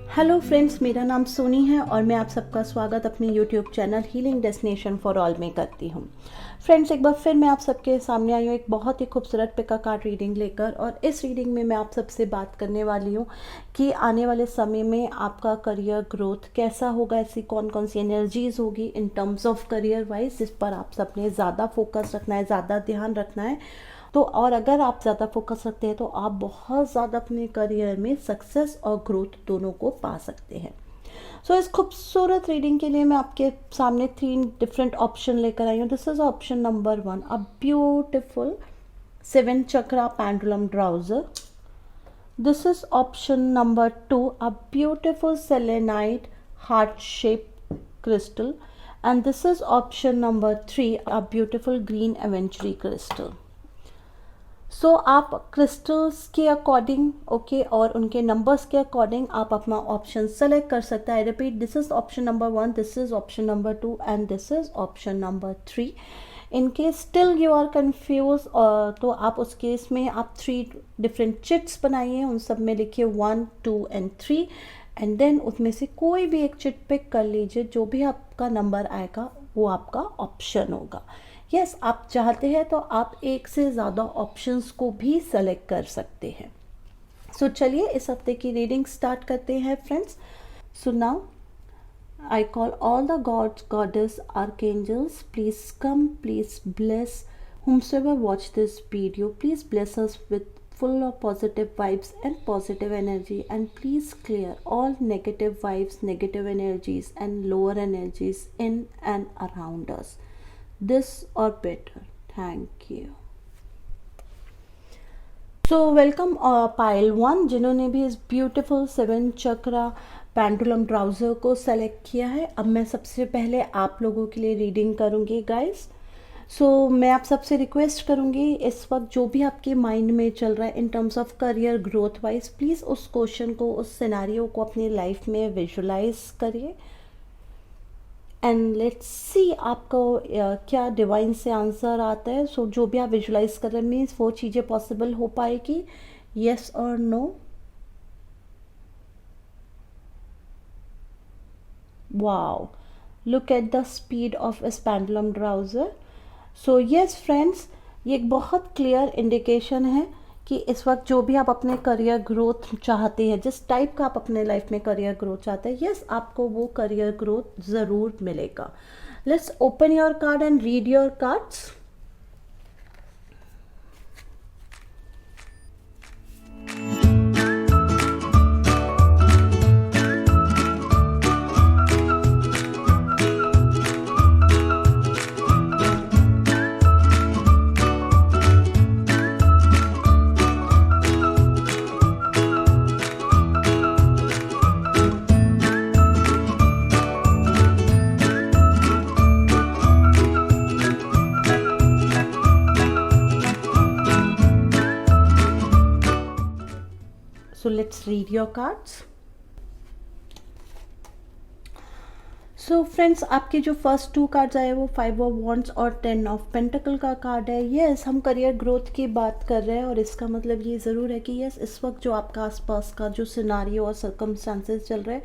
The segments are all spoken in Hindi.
हेलो फ्रेंड्स, मेरा नाम सोनी है और मैं आप सबका स्वागत अपने YouTube channel healing destination for all में करती हूँ। फ्रेंड्स, एक बार फिर मैं आप सबके सामने आई हूँ एक बहुत ही खूबसूरत पिका कार्ड रीडिंग लेकर। और इस रीडिंग में मैं आप सबसे बात करने वाली हूँ कि आने वाले समय में आपका करियर ग्रोथ कैसा होगा, ऐसी कौन कौन सी एनर्जीज़ होगी in terms of career wise, जिस पर आप सबने ज़्यादा फोकस रखना है, ज़्यादा ध्यान रखना है। तो और अगर आप ज़्यादा फोकस रखते हैं तो आप बहुत ज़्यादा अपने करियर में सक्सेस और ग्रोथ दोनों को पा सकते हैं। सो इस खूबसूरत रीडिंग के लिए मैं आपके सामने 3 डिफरेंट ऑप्शन लेकर आई हूँ। This is option number 1, a beautiful 7 chakra pendulum dowser. This is option number 2, a beautiful selenite heart shape crystal, and this is option number 3, a beautiful green aventurine crystal. सो आप क्रिस्टल्स के अकॉर्डिंग और उनके नंबर्स के अकॉर्डिंग आप अपना ऑप्शन सेलेक्ट कर सकते हैं। I repeat, this is option number 1, this is option number 2 and this is option number 3। In case still you are confuse, तो आप उस केस में आप 3 डिफरेंट चिट्स बनाइए, उन सब में लिखिए 1, 2 एंड 3 एंड देन उसमें से कोई भी एक चिट पिक कर लीजिए। जो भी आपका नंबर आएगा वो आपका ऑप्शन होगा। यस, आप चाहते हैं तो आप एक से ज़्यादा ऑप्शंस को भी सेलेक्ट कर सकते हैं। सो चलिए इस हफ्ते की रीडिंग स्टार्ट करते हैं friends. So now I call all the gods, goddess, archangels, please come, please bless whomsoever watch this video. Please bless us with full of positive vibes and positive energy, and please clear all negative vibes, negative energies and lower energies in and around us. This or better. Thank you. So welcome pile 1 जिन्होंने भी इस ब्यूटीफुल 7 चक्रा पेंडुलम ड्राउजर को सेलेक्ट किया है। अब मैं सबसे पहले आप लोगों के लिए रीडिंग करूंगी गाइस। सो मैं आप सबसे रिक्वेस्ट करूंगी, इस वक्त जो भी आपके माइंड में चल रहा है in terms of career growth wise, please उस क्वेश्चन को, उस सिनेरियो को अपनी लाइफ में विजुलाइज करिए एंड लेट्स सी आपको क्या डिवाइन से आंसर आता है। सो जो भी आप विजुलाइज कर रहे हैं मीन्स वो चीज़ें पॉसिबल हो पाएगी, येस और no. Wow, look at the speed of इस pendulum dowser. So yes friends, ये एक बहुत क्लियर इंडिकेशन है कि इस वक्त जो भी आप अपने करियर ग्रोथ चाहते हैं, जिस टाइप का आप अपने लाइफ में करियर ग्रोथ चाहते हैं, यस आपको वो करियर ग्रोथ ज़रूर मिलेगा। Let's open your card and read your cards. So let's read your cards. So friends, आपके जो फर्स्ट 2 कार्ड्स आए वो 5 ऑफ वॉन्ड्स और 10 ऑफ पेंटिकल का कार्ड है। यस, हम करियर ग्रोथ की बात कर रहे हैं और इसका मतलब ये ज़रूर है कि यस इस वक्त जो आपका आसपास का जो सिनारियो और सर्कमस्टांसेस चल रहे हैं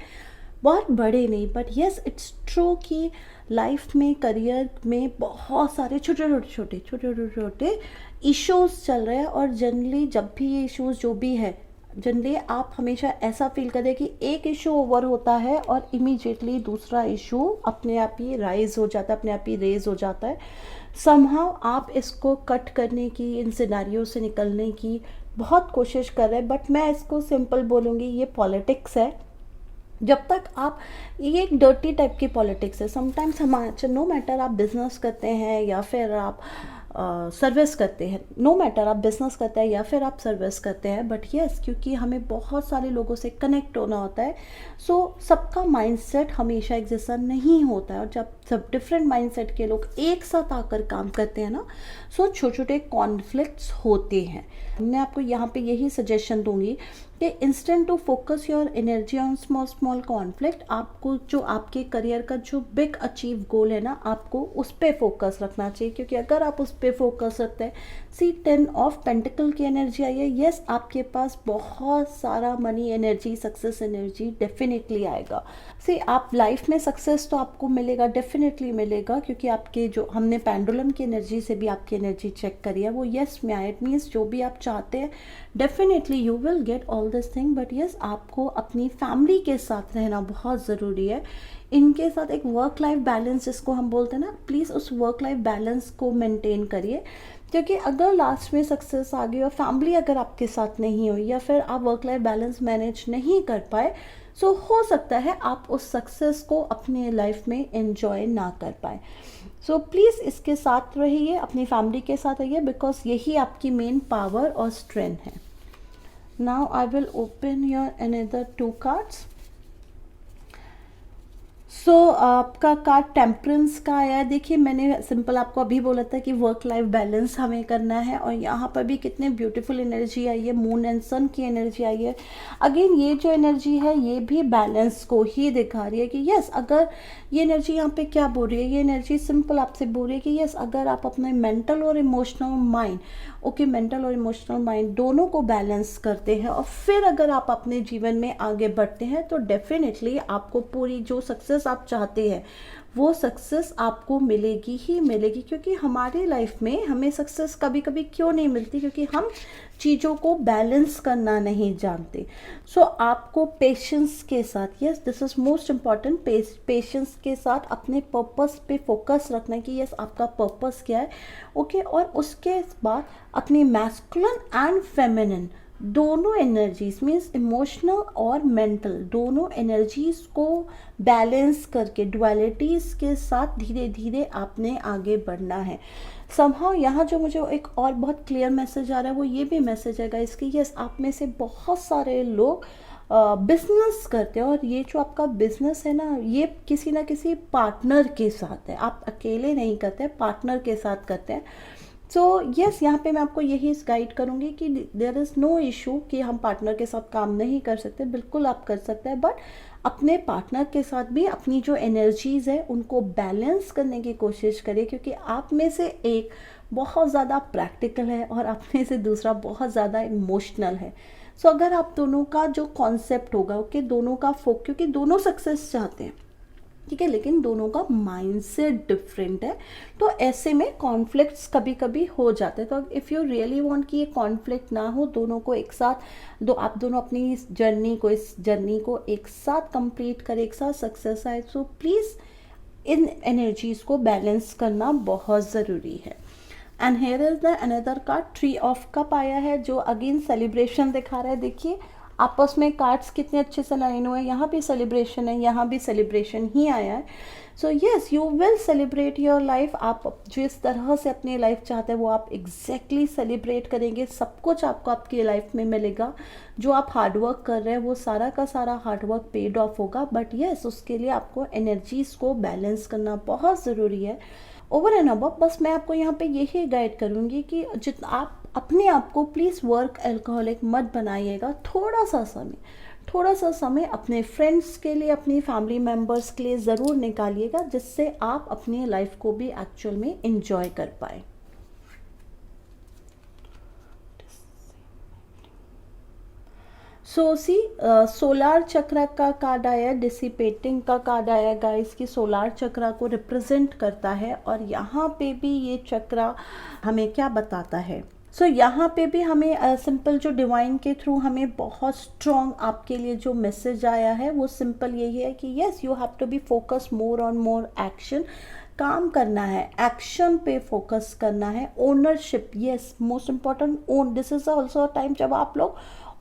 बहुत बड़े नहीं, बट यस इट्स ट्रू कि लाइफ में करियर में बहुत सारे छोटे इश्यूज़ चल रहे हैं। और जनरली जब भी ये इश्यूज़ जो भी है, जनरली आप हमेशा ऐसा फील करें कि एक इशू ओवर होता है और इमीडिएटली दूसरा इशू अपने आप ही राइज हो जाता है, अपने आप ही रेज हो जाता है। समहाउ आप इसको कट करने की, इन सिनेरियो से निकलने की बहुत कोशिश कर रहे हैं, बट मैं इसको सिंपल बोलूँगी, ये पॉलिटिक्स है। जब तक आप, ये एक डर्टी टाइप की पॉलिटिक्स है। समटाइम्स हमारे, नो मैटर आप बिजनेस करते हैं या फिर आप सर्विस करते हैं, नो मैटर आप बिजनेस करते हैं या फिर आप सर्विस करते हैं, बट यस क्योंकि हमें बहुत सारे लोगों से कनेक्ट होना होता है, सो सबका माइंडसेट हमेशा एक जैसा नहीं होता है। और जब सब डिफरेंट माइंडसेट के लोग एक साथ आकर काम करते हैं ना, सो छोटे छोटे कॉन्फ्लिक्ट्स होते हैं। मैं आपको यहाँ पे यही सजेशन दूंगी कि instant to focus your energy on small small conflict, आपको जो आपके करियर का जो बिग अचीव गोल है ना, आपको उस पर फोकस रखना चाहिए, क्योंकि अगर आप उस पर फोकस रखते हैं, सी 10 ऑफ पेंटिकल की एनर्जी आई है, यस आपके पास बहुत सारा money energy, success energy definitely आएगा। सी आप लाइफ में सक्सेस तो आपको मिलेगा, डेफिनेटली मिलेगा, क्योंकि आपके जो हमने पेंडुलम की एनर्जी से भी आपकी एनर्जी चेक करी है, वो यस में आए। इट मीन्स जो भी आप चाहते हैं definitely you will get all this thing, but yes आपको अपनी फैमिली के साथ रहना बहुत ज़रूरी है। इनके साथ एक वर्क लाइफ बैलेंस जिसको हम बोलते हैं ना, प्लीज़ उस वर्क लाइफ बैलेंस को मेंटेन करिए, क्योंकि अगर लास्ट में सक्सेस आ गई और फैमिली अगर आपके साथ नहीं हुई, या फिर आप वर्क लाइफ बैलेंस मैनेज नहीं कर पाए, सो हो सकता है आप उस सक्सेस को अपने लाइफ में एंजॉय ना कर पाए। सो प्लीज़ इसके साथ रहिए, अपनी फैमिली के साथ रहिए, बिकॉज यही आपकी मेन पावर और स्ट्रेंथ है। Now I will open your another 2 cards. So आपका कार्ड टेम्परेंस का आया है। देखिए मैंने सिंपल आपको अभी बोला था कि वर्क लाइफ बैलेंस हमें करना है, और यहाँ पर भी कितने ब्यूटीफुल एनर्जी आई है, मून एंड सन की एनर्जी आई है। अगेन ये जो एनर्जी है ये भी बैलेंस को ही दिखा रही है कि यस अगर ये एनर्जी यहाँ पे क्या बोल रही है, ये एनर्जी सिंपल आपसे बोल रही है कि यस अगर आप अपने मेंटल और इमोशनल माइंड, ओके मेंटल और इमोशनल माइंड दोनों को बैलेंस करते हैं, और फिर अगर आप अपने जीवन में आगे बढ़ते हैं, तो डेफिनेटली आपको पूरी जो सक्सेस आप चाहते हैं वो सक्सेस आपको मिलेगी ही मिलेगी। क्योंकि हमारी लाइफ में हमें सक्सेस कभी कभी क्यों नहीं मिलती, क्योंकि हम चीज़ों को बैलेंस करना नहीं जानते। सो आपको पेशेंस के साथ, yes this is most important, patience के साथ अपने पर्पस पे फोकस रखना है कि यस आपका पर्पस क्या है, ओके और उसके बाद अपनी मैस्कुलिन एंड फेमिनिन दोनों एनर्जीज मीन्स इमोशनल और मेंटल दोनों एनर्जीज को बैलेंस करके डुअलिटीज के साथ धीरे धीरे आपने आगे बढ़ना है। समहाउ यहाँ जो मुझे एक और बहुत क्लियर मैसेज आ रहा है वो ये भी मैसेज है गाइस कि यस आप में से बहुत सारे लोग बिजनेस करते हैं, और ये जो आपका बिजनेस है ना ये किसी ना किसी पार्टनर के साथ है, आप अकेले नहीं करते, पार्टनर के साथ करते हैं। सो यस यहाँ पे मैं आपको यही गाइड करूँगी कि देयर इज़ नो इशू कि हम पार्टनर के साथ काम नहीं कर सकते, बिल्कुल आप कर सकते हैं, बट अपने पार्टनर के साथ भी अपनी जो एनर्जीज़ है उनको बैलेंस करने की कोशिश करिए, क्योंकि आप में से एक बहुत ज़्यादा प्रैक्टिकल है और आप में से दूसरा बहुत ज़्यादा इमोशनल है। सो अगर आप दोनों का जो कॉन्सेप्ट होगा ओके दोनों का क्योंकि दोनों सक्सेस चाहते हैं, ठीक है, लेकिन दोनों का माइंडसेट डिफरेंट है, तो ऐसे में कॉन्फ्लिक्ट्स कभी कभी हो जाते हैं। तो इफ़ यू रियली वांट कि ये कॉन्फ्लिक्ट ना हो, दोनों को एक साथ आप दोनों अपनी इस जर्नी को एक साथ कंप्लीट करें, एक साथ सक्सेस आए, सो प्लीज़ इन एनर्जीज़ को बैलेंस करना बहुत ज़रूरी है। And here is the another card, 3 of cup आया है जो अगेन सेलिब्रेशन दिखा रहा है। देखिए आपस में कार्ड्स कितने अच्छे से लाइन हुए हैं, यहाँ भी सेलिब्रेशन है, यहाँ भी सेलिब्रेशन ही आया है। So yes you will celebrate your life, आप जिस तरह से अपनी लाइफ चाहते हैं वो आप एग्जैक्टली सेलिब्रेट करेंगे, सब कुछ आपको आपकी लाइफ में मिलेगा, जो आप हार्डवर्क कर रहे हैं वो सारा का सारा हार्डवर्क पेड ऑफ होगा, बट यस उसके लिए आपको एनर्जीज़ को बैलेंस करना बहुत ज़रूरी है। ओवर एंड अबव बस मैं आपको यहाँ पे यही गाइड करूँगी कि जितना आप अपने आप को प्लीज़ वर्क अल्कोहलिक मत बनाइएगा, थोड़ा सा समय अपने फ्रेंड्स के लिए, अपनी फैमिली मेम्बर्स के लिए ज़रूर निकालिएगा, जिससे आप अपनी लाइफ को भी एक्चुअल में इंजॉय कर पाए। सोलार चक्र का कार्ड आया है, डिसिपेटिंग का कार्ड आया है गाइस की सोलार चक्र को रिप्रेजेंट करता है, और यहाँ पे भी ये चक्र हमें क्या बताता है। यहाँ पे भी हमें सिंपल जो डिवाइन के थ्रू हमें बहुत स्ट्रॉन्ग आपके लिए जो मैसेज आया है वो सिंपल यही है कि yes you have to be focus more on more action, काम करना है, एक्शन पे फोकस करना है, ownership, yes most important own, this is also time जब आप लोग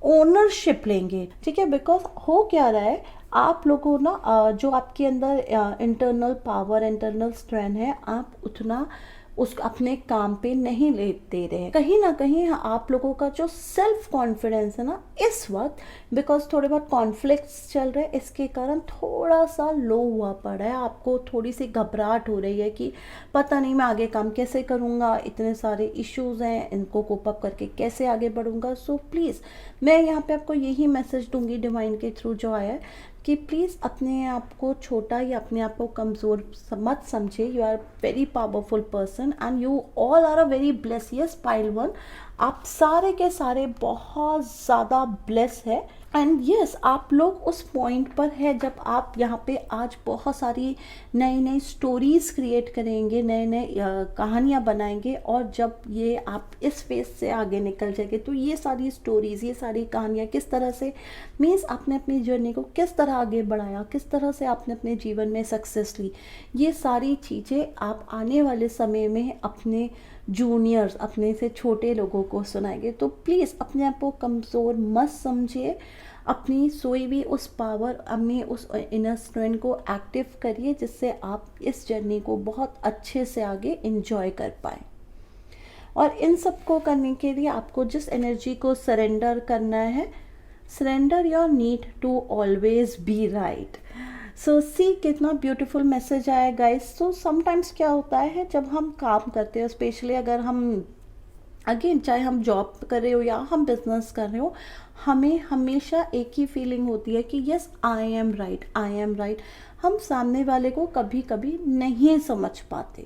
ओनरशिप लेंगे, ठीक है, बिकॉज हो क्या रहा है आप लोगों ना जो आपके अंदर इंटरनल पावर इंटरनल स्ट्रेंथ है आप उतना उस अपने काम पे नहीं ले दे रहे हैं। कहीं ना कहीं आप लोगों का जो सेल्फ कॉन्फिडेंस है ना इस वक्त, बिकॉज थोड़े बहुत कॉन्फ्लिक्ट्स चल रहे हैं, इसके कारण थोड़ा सा लो हुआ पड़ा है। आपको थोड़ी सी घबराहट हो रही है कि पता नहीं मैं आगे काम कैसे करूँगा, इतने सारे इश्यूज़ हैं, इनको कोप अप करके कैसे आगे बढ़ूँगा। सो प्लीज़ मैं यहाँ पे आपको यही मैसेज दूंगी डिवाइन के थ्रू जो आया है कि प्लीज़ अपने आप को छोटा या अपने आप को कमज़ोर मत समझे। You are very powerful person and you all are a very bless. Yes pile one, आप सारे के सारे बहुत ज़्यादा ब्लेस है। एंड यस आप लोग उस पॉइंट पर है जब आप यहाँ पे आज बहुत सारी नई नई स्टोरीज़ क्रिएट करेंगे, नए नए कहानियाँ बनाएंगे, और जब ये आप इस फेज से आगे निकल जाएंगे तो ये सारी स्टोरीज़, ये सारी कहानियाँ किस तरह से मीन्स आपने अपनी जर्नी को किस तरह आगे बढ़ाया, किस तरह से आपने अपने जीवन में सक्सेस ली, ये सारी चीज़ें आप आने वाले समय में अपने जूनियर्स, अपने से छोटे लोगों को सुनाएंगे। तो प्लीज़ अपने आप को कमज़ोर मत समझिए, अपनी सोई भी उस पावर, अपनी उस इनर स्ट्रेंथ को एक्टिव करिए जिससे आप इस जर्नी को बहुत अच्छे से आगे एंजॉय कर पाए। और इन सब को करने के लिए आपको जिस एनर्जी को सरेंडर करना है, surrender your need to always be right. So see कितना ब्यूटीफुल मैसेज आया गाइस। सो समटाइम्स क्या होता है जब हम काम करते हैं, स्पेशली अगर हम अगेन चाहे हम जॉब कर रहे हो या हम बिजनेस कर रहे हो, हमें हमेशा एक ही फीलिंग होती है कि yes I am right, I am right. हम सामने वाले को कभी कभी नहीं समझ पाते,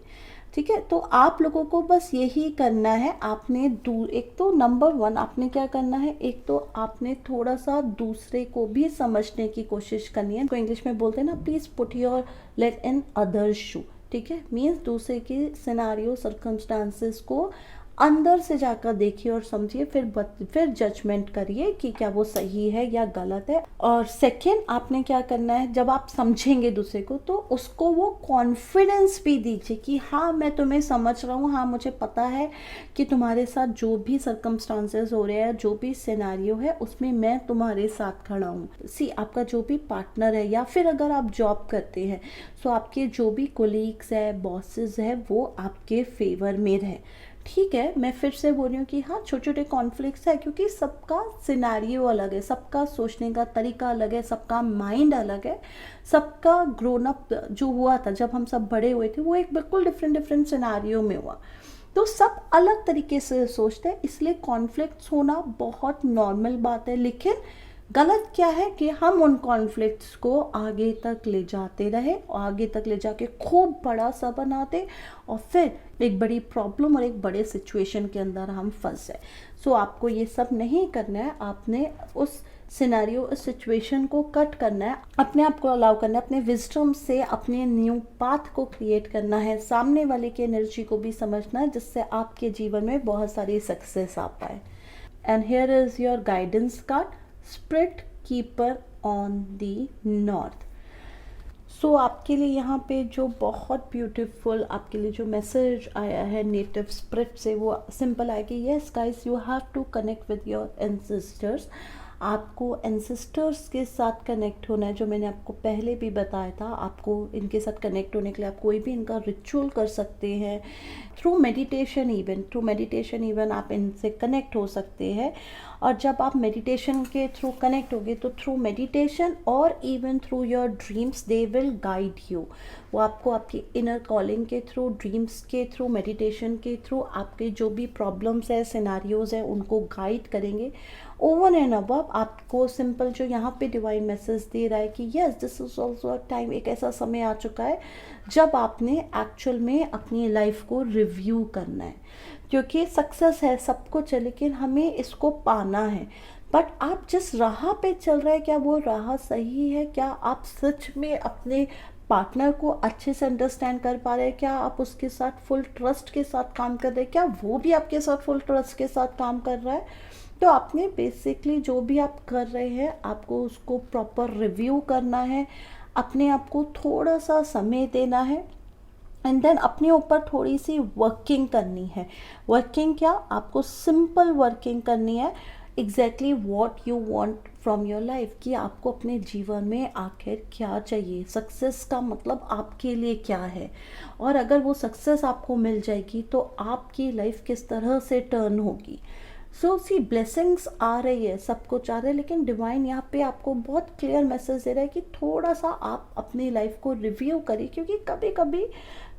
ठीक है। तो आप लोगों को बस यही करना है, आपने एक तो नंबर वन आपने क्या करना है, एक तो आपने थोड़ा सा दूसरे को भी समझने की कोशिश करनी है। तो इंग्लिश में बोलते हैं ना, please put your leg in other shoe, ठीक है। मीन्स दूसरे के सिनारियो, सर्कमस्टांसेस को अंदर से जाकर देखिए और समझिए, फिर जजमेंट करिए कि क्या वो सही है या गलत है। और सेकेंड आपने क्या करना है, जब आप समझेंगे दूसरे को तो उसको वो कॉन्फिडेंस भी दीजिए कि हाँ मैं तुम्हें समझ रहा हूँ, हाँ मुझे पता है कि तुम्हारे साथ जो भी सर्कमस्टांसेस हो रहे हैं, जो भी सिनेरियो है, उसमें मैं तुम्हारे साथ खड़ा हूँ। सी आपका जो भी पार्टनर है या फिर अगर आप जॉब करते हैं, सो आपके जो भी कोलीग्स है, बॉसेस है, वो आपके फेवर में रहे, ठीक है। मैं फिर से बोल रही हूँ कि हाँ छोटे छोटे कॉन्फ्लिक्ट्स है, क्योंकि सबका सिनेरियो अलग है, सबका सोचने का तरीका अलग है, सबका माइंड अलग है, सबका ग्रोन अप जो हुआ था जब हम सब बड़े हुए थे वो एक बिल्कुल डिफरेंट सिनेरियो में हुआ। तो सब अलग तरीके से सोचते हैं, इसलिए कॉन्फ्लिक्ट्स होना बहुत नॉर्मल बात है। लेकिन गलत क्या है कि हम उन कॉन्फ्लिक्ट्स को आगे तक ले जाते रहे और आगे तक ले जाके खूब बड़ा सा बनाते और फिर एक बड़ी प्रॉब्लम और एक बड़े सिचुएशन के अंदर हम फंस जाए। सो आपको ये सब नहीं करना है, आपने उस सिनेरियो, उस सिचुएशन को कट करना है, अपने आप को अलाउ करना है, अपने विजडम से अपने न्यू पाथ को क्रिएट करना है, सामने वाले की एनर्जी को भी समझना है जिससे आपके जीवन में बहुत सारी सक्सेस आ पाए। And here is your guidance card, spirit keeper on the north. So आपके लिए यहाँ पे जो बहुत ब्यूटीफुल आपके लिए जो मैसेज आया है नेटिव स्पिरिट से, वो सिंपल है कि yes guys you have to connect with your ancestors. आपको एंसेस्टर्स के साथ कनेक्ट होना है, जो मैंने आपको पहले भी बताया था। आपको इनके साथ कनेक्ट होने के लिए आप कोई भी इनका रिचुअल कर सकते हैं, थ्रू मेडिटेशन इवन आप इनसे कनेक्ट हो सकते हैं। और जब आप मेडिटेशन के थ्रू कनेक्ट होगे तो थ्रू मेडिटेशन और even through your dreams they will guide you. वो आपको आपकी इनर कॉलिंग के थ्रू, ड्रीम्स के थ्रू, मेडिटेशन के थ्रू आपके जो भी प्रॉब्लम्स है, सिनारियोज है, उनको गाइड करेंगे। ओवर एंड अबव आपको सिंपल जो यहाँ पे डिवाइन मैसेज दे रहा है कि yes this is also a time, एक ऐसा समय आ चुका है जब आपने एक्चुअल में अपनी लाइफ को रिव्यू करना है। क्योंकि सक्सेस है, सब कुछ है, लेकिन हमें इसको पाना है। बट आप जिस राह पे चल रहे हैं, क्या वो राह सही है? क्या आप सच में अपने पार्टनर को अच्छे से अंडरस्टैंड कर पा रहे हैं? क्या आप उसके साथ फुल ट्रस्ट के साथ काम कर रहे हैं? क्या वो भी आपके साथ फुल ट्रस्ट के साथ काम कर रहा है? तो आपने बेसिकली जो भी आप कर रहे हैं, आपको उसको प्रॉपर रिव्यू करना है, अपने आप को थोड़ा सा समय देना है एंड देन अपने ऊपर थोड़ी सी वर्किंग करनी है। वर्किंग क्या, आपको सिंपल वर्किंग करनी है। Exactly what you want from your life, कि आपको अपने जीवन में आखिर क्या चाहिए, सक्सेस का मतलब आपके लिए क्या है, और अगर वो सक्सेस आपको मिल जाएगी तो आपकी लाइफ किस तरह से टर्न होगी। सो सी ब्लेसिंग्स आ रही है, सब कुछ आ रहा है, लेकिन डिवाइन यहाँ पे आपको बहुत क्लियर मैसेज दे रहा है कि थोड़ा सा आप अपनी लाइफ को रिव्यू करिए, क्योंकि कभी कभी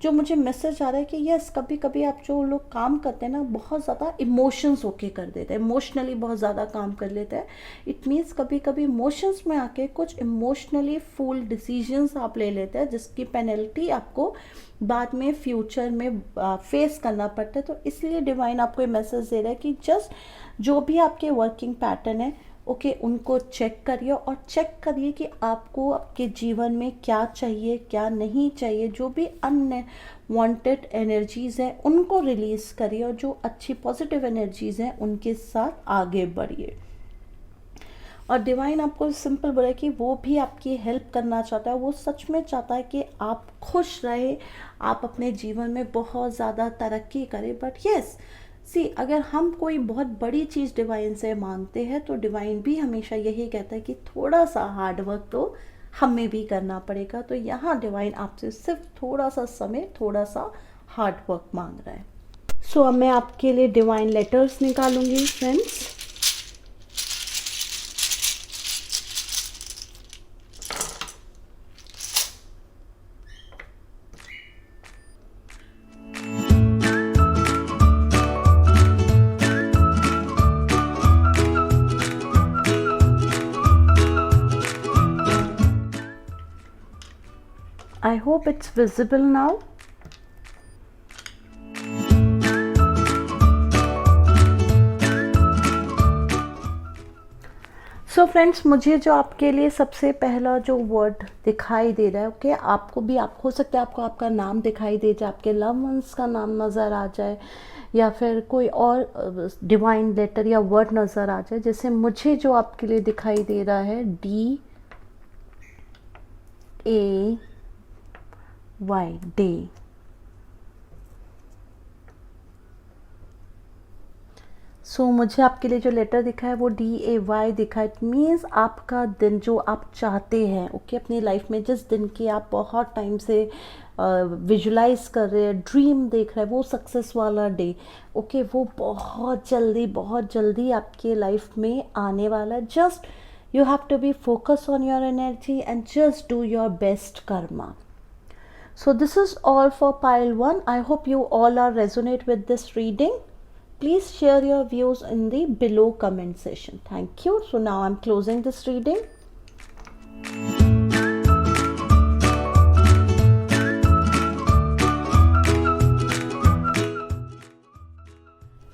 जो मुझे मैसेज आ रहा है कि यस, कभी कभी आप जो लोग काम करते हैं ना, बहुत ज़्यादा इमोशंस होके कर देते हैं, इमोशनली बहुत ज़्यादा काम कर लेते हैं। इट मीन्स कभी कभी इमोशंस में आके कुछ इमोशनली फुल डिसीजंस आप ले लेते हैं, जिसकी पेनल्टी आपको बाद में फ्यूचर में फेस करना पड़ता है। तो इसलिए डिवाइन आपको ये मैसेज दे रहा है कि जस्ट जो भी आपके वर्किंग पैटर्न है, ओके, उनको चेक करिए, और चेक करिए कि आपको आपके जीवन में क्या चाहिए, क्या नहीं चाहिए। जो भी अनवांटेड एनर्जीज़ हैं उनको रिलीज़ करिए, और जो अच्छी पॉजिटिव एनर्जीज़ हैं उनके साथ आगे बढ़िए। और डिवाइन आपको सिंपल बोला है कि वो भी आपकी हेल्प करना चाहता है, वो सच में चाहता है कि आप खुश रहे, आप अपने जीवन में बहुत ज़्यादा तरक्की करें। बट यस, सी, अगर हम कोई बहुत बड़ी चीज़ डिवाइन से मांगते हैं तो डिवाइन भी हमेशा यही कहता है कि थोड़ा सा हार्ड वर्क तो हमें भी करना पड़ेगा। तो यहाँ डिवाइन आपसे सिर्फ थोड़ा सा समय, थोड़ा सा हार्ड वर्क मांग रहा है। सो अब मैं आपके लिए डिवाइन लेटर्स निकालूंगी friends. I hope it's visible now. So friends, मुझे जो आपके लिए सबसे पहला जो वर्ड दिखाई दे रहा है, ओके, आपको भी, आप हो सकता है आपको आपका नाम दिखाई दे जाए, आपके लव वंस का नाम नज़र आ जाए, या फिर कोई और डिवाइन लेटर या वर्ड नज़र आ जाए। जैसे मुझे जो आपके लिए दिखाई दे रहा है DAY, डे। सो मुझे आपके लिए जो लेटर दिखा है वो DAY दिखा है। इट मीन्स आपका दिन जो आप चाहते हैं, ओके, अपनी लाइफ में जिस दिन की आप बहुत टाइम से विजुलाइज कर रहे हैं, ड्रीम देख रहे हैं, वो सक्सेस वाला डे, ओके, वो बहुत जल्दी आपके लाइफ में आने वाला है। Just you have to be focus on your energy and just do your best karma. So this is all for pile 1. I hope you all are resonate with this reading. Please share your views in the below comment section. Thank you. So now I'm closing this reading.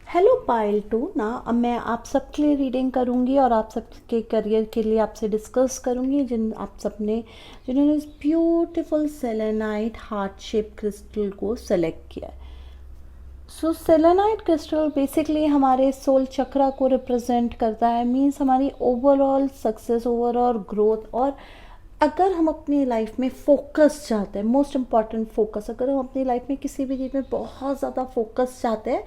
Hello pile 2 ना, अब मैं आप सबके लिए रीडिंग करूंगी और आप सबके करियर के लिए आपसे डिस्कस करूंगी, जिन्होंने इस beautiful selenite heart shape crystal को सेलेक्ट किया है। सो सेलेनाइट क्रिस्टल बेसिकली हमारे सोल चक्रा को रिप्रेजेंट करता है, मीन्स हमारी ओवरऑल सक्सेस, ओवरऑल ग्रोथ। और अगर हम अपनी लाइफ में फोकस चाहते हैं, मोस्ट इम्पॉर्टेंट फोकस, अगर हम अपनी लाइफ में किसी भी चीज़ में बहुत ज़्यादा फोकस चाहते हैं,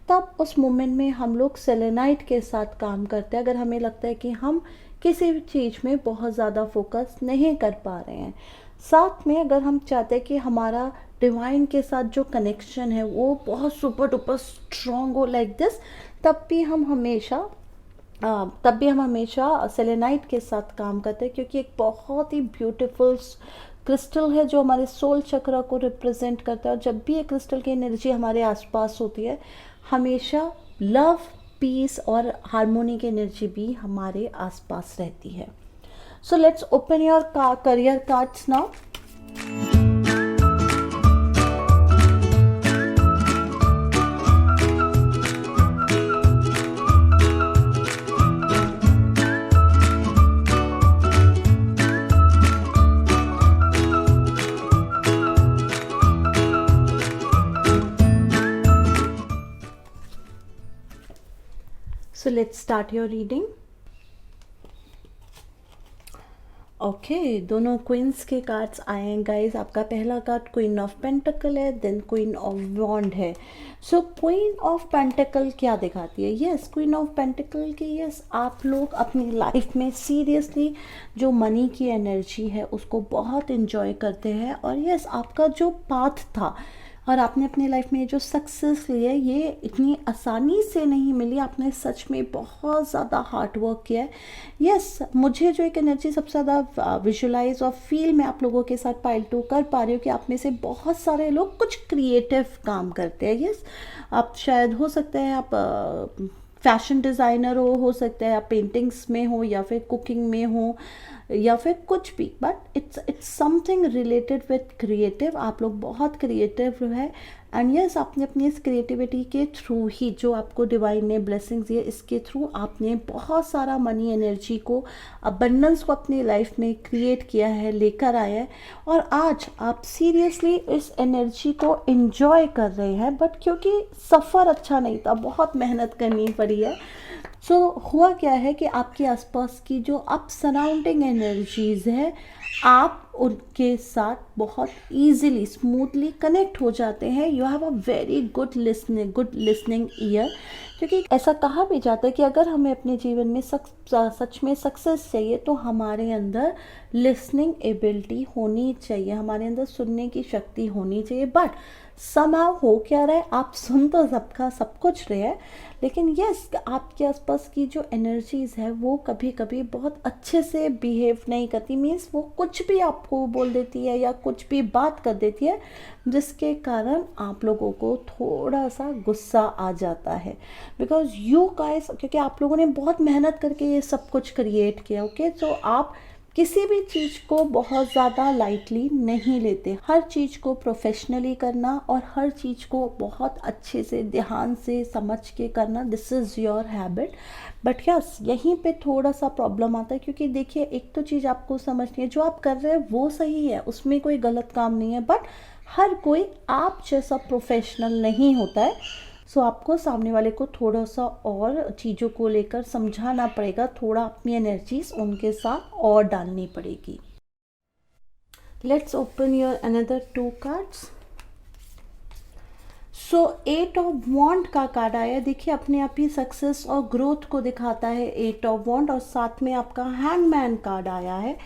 तब उस मोमेंट में हम लोग सेलेनाइट के साथ काम करते हैं। अगर हमें लगता है कि हम किसी भी चीज़ में बहुत ज़्यादा फोकस नहीं कर पा रहे हैं, साथ में अगर हम चाहते हैं कि हमारा डिवाइन के साथ जो कनेक्शन है वो बहुत सुपर डुपर स्ट्रॉन्ग हो लाइक दिस, तब भी हम हमेशा सेलेनाइट के साथ काम करते हैं, क्योंकि एक बहुत ही ब्यूटीफुल क्रिस्टल है जो हमारे सोल चक्र को रिप्रेजेंट करता है। और जब भी ये क्रिस्टल की एनर्जी हमारे आसपास होती है, हमेशा लव, पीस और हार्मोनी की एनर्जी भी हमारे आसपास रहती है। सो let's open your career cards now. So let's start your reading. Okay दोनों क्वींस के कार्ड्स आए हैं गाइस। आपका पहला कार्ड क्वीन ऑफ पेंटिकल है, देन क्वीन ऑफ वॉन्ड है। सो क्वीन ऑफ पेंटिकल क्या दिखाती है? यस, क्वीन ऑफ पेंटिकल की यस आप लोग अपनी लाइफ में सीरियसली जो मनी की एनर्जी है उसको बहुत इंजॉय करते हैं, और यस आपका जो पाथ था और आपने अपनी लाइफ में जो सक्सेस ली है ये इतनी आसानी से नहीं मिली, आपने सच में बहुत ज़्यादा हार्ड वर्क किया है। यस मुझे जो एक एनर्जी सबसे ज़्यादा विजुलाइज और फील मैं आप लोगों के साथ पाइल टू कर पा रही हूँ कि आप में से बहुत सारे लोग कुछ क्रिएटिव काम करते हैं। यस आप शायद हो सकता है आप फैशन डिज़ाइनर हो सकता है आप पेंटिंग्स में हो या फिर कुकिंग में हो या फिर कुछ भी, but it's something related with creative. आप लोग बहुत क्रिएटिव है एंड यस आपने अपनी इस क्रिएटिविटी के थ्रू ही जो आपको डिवाइन ने ब्लेसिंग्स दिए इसके थ्रू आपने बहुत सारा मनी एनर्जी को अबंडेंस को अपनी लाइफ में क्रिएट किया है, लेकर आया है, और आज आप सीरियसली इस एनर्जी को एंजॉय कर रहे हैं। बट क्योंकि सफ़र अच्छा नहीं था, बहुत मेहनत करनी पड़ी है। सो हुआ क्या है कि आपके आसपास की जो आप सराउंडिंग एनर्जीज़ है आप उनके साथ बहुत इजीली स्मूथली कनेक्ट हो जाते हैं। You have a very good listening year, क्योंकि ऐसा कहा भी जाता है कि अगर हमें अपने जीवन में सच में सक्सेस चाहिए तो हमारे अंदर लिसनिंग एबिलिटी होनी चाहिए, हमारे अंदर सुनने की शक्ति होनी चाहिए। बट समहाउ हो क्या रहा है, आप सुन तो सबका सब कुछ रहे हैं, लेकिन यस आपके आसपास की जो एनर्जीज़ है वो कभी कभी बहुत अच्छे से बिहेव नहीं करती। मीन्स वो कुछ भी आपको बोल देती है या कुछ भी बात कर देती है जिसके कारण आप लोगों को थोड़ा सा गुस्सा आ जाता है, बिकॉज यू गाइस क्योंकि आप लोगों ने बहुत मेहनत करके ये सब कुछ क्रिएट किया। ओके तो आप किसी भी चीज़ को बहुत ज़्यादा लाइटली नहीं लेते, हर चीज़ को प्रोफेशनली करना और हर चीज़ को बहुत अच्छे से ध्यान से समझ के करना, this is your habit. But yes यहीं पे थोड़ा सा प्रॉब्लम आता है, क्योंकि देखिए एक तो चीज़ आपको समझनी है जो आप कर रहे हैं वो सही है, उसमें कोई गलत काम नहीं है, बट हर कोई आप जैसा प्रोफेशनल नहीं होता है। सो आपको सामने वाले को थोड़ा सा और चीज़ों को लेकर समझाना पड़ेगा, थोड़ा अपनी एनर्जीज उनके साथ और डालनी पड़ेगी। Let's open your another 2 cards. So 8 of wand का कार्ड आया, देखिए अपने आप ही सक्सेस और ग्रोथ को दिखाता है 8 ऑफ वॉन्ड, और साथ में आपका हैंगमैन कार्ड आया है।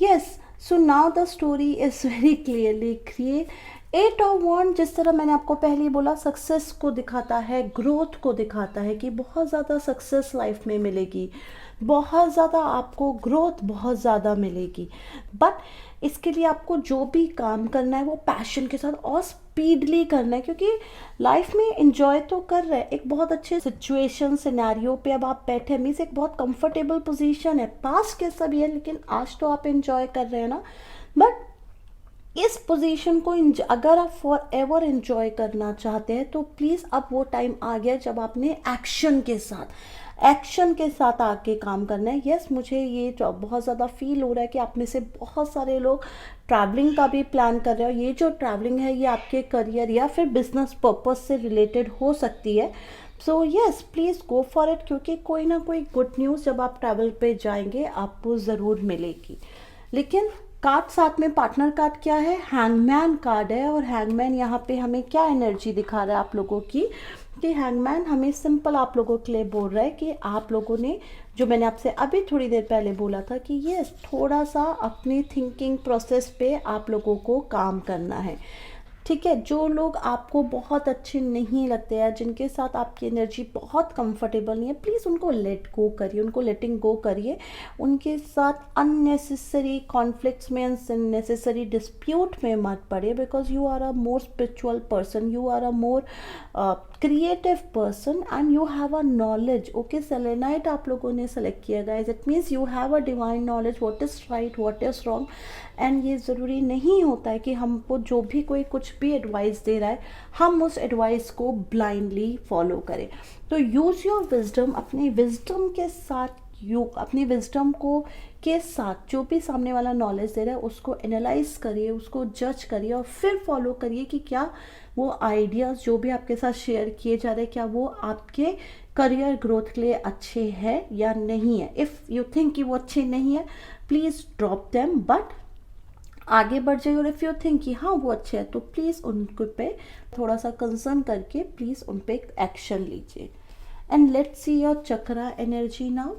Yes so now the story is very clearly clear. 8 of wand जिस तरह मैंने आपको पहले बोला सक्सेस को दिखाता है, ग्रोथ को दिखाता है कि बहुत ज़्यादा सक्सेस लाइफ में मिलेगी, बहुत ज़्यादा आपको ग्रोथ बहुत ज़्यादा मिलेगी। बट इसके लिए आपको जो भी काम करना है वो पैशन के साथ और स्पीडली करना है, क्योंकि लाइफ में एंजॉय तो कर रहे हैं, एक बहुत अच्छे सिचुएशन सिनेरियो पे अब आप बैठे, मीन्स एक बहुत कंफर्टेबल पोजीशन है, पास कैसा भी है लेकिन आज तो आप एंजॉय कर रहे हैं ना। बट इस पोजीशन को अगर आप फॉर एवर एंजॉय करना चाहते हैं तो प्लीज़ अब वो टाइम आ गया जब आपने एक्शन के साथ आके काम करना है। यस मुझे ये बहुत ज़्यादा फील हो रहा है कि आप में से बहुत सारे लोग ट्रैवलिंग का भी प्लान कर रहे हो। ये जो ट्रैवलिंग है ये आपके करियर या फिर बिजनेस पर्पस से रिलेटेड हो सकती है। So yes please go for it, क्योंकि कोई ना कोई गुड न्यूज़ जब आप ट्रैवल पे जाएंगे आपको ज़रूर मिलेगी। लेकिन कार्ड साथ में पार्टनर कार्ड क्या है, हैंगमैन कार्ड है, और हैंगमैन यहाँ पे हमें क्या एनर्जी दिखा रहा है आप लोगों की, कि हैंगमैन हमें सिंपल आप लोगों के लिए बोल रहा है कि आप लोगों ने जो मैंने आपसे अभी थोड़ी देर पहले बोला था कि ये थोड़ा सा अपनी थिंकिंग प्रोसेस पे आप लोगों को काम करना है। ठीक है, जो लोग आपको बहुत अच्छे नहीं लगते हैं, जिनके साथ आपकी एनर्जी बहुत कंफर्टेबल नहीं है, प्लीज़ उनको लेट गो करिए, उनको लेटिंग गो करिए। उनके साथ अननेसेसरी कॉन्फ्लिक्ट्स में, अननेसेसरी डिस्प्यूट में मत पड़े, because you are a more spiritual person, you are a more creative person and you have a knowledge. Okay selenite आप लोगों ने सेलेक्ट किया guys, it means you have a divine knowledge what is right what is wrong. And ये ज़रूरी नहीं होता है कि हमको जो भी कोई कुछ भी एडवाइस दे रहा है हम उस एडवाइस को ब्लाइंडली फॉलो करें। तो यूज़ योर विजडम, अपनी विजडम के साथ अपनी विजडम को के साथ जो भी सामने वाला नॉलेज दे रहा है उसको एनालाइज करिए, उसको जज करिए और फिर फॉलो करिए कि क्या वो आइडियाज़ जो भी आपके साथ शेयर किए जा रहे हैं क्या वो आपके करियर ग्रोथ के लिए अच्छे हैं या नहीं है। इफ़ यू थिंक कि वो अच्छे नहीं है प्लीज़ ड्रॉप देम, बट आगे बढ़ जाइए। और इफ़ यू थिंक कि हाँ वो अच्छे हैं, तो प्लीज़ उनके पे थोड़ा सा कंसर्न करके प्लीज़ उन पे एक्शन लीजिए। And let's see your chakra energy now.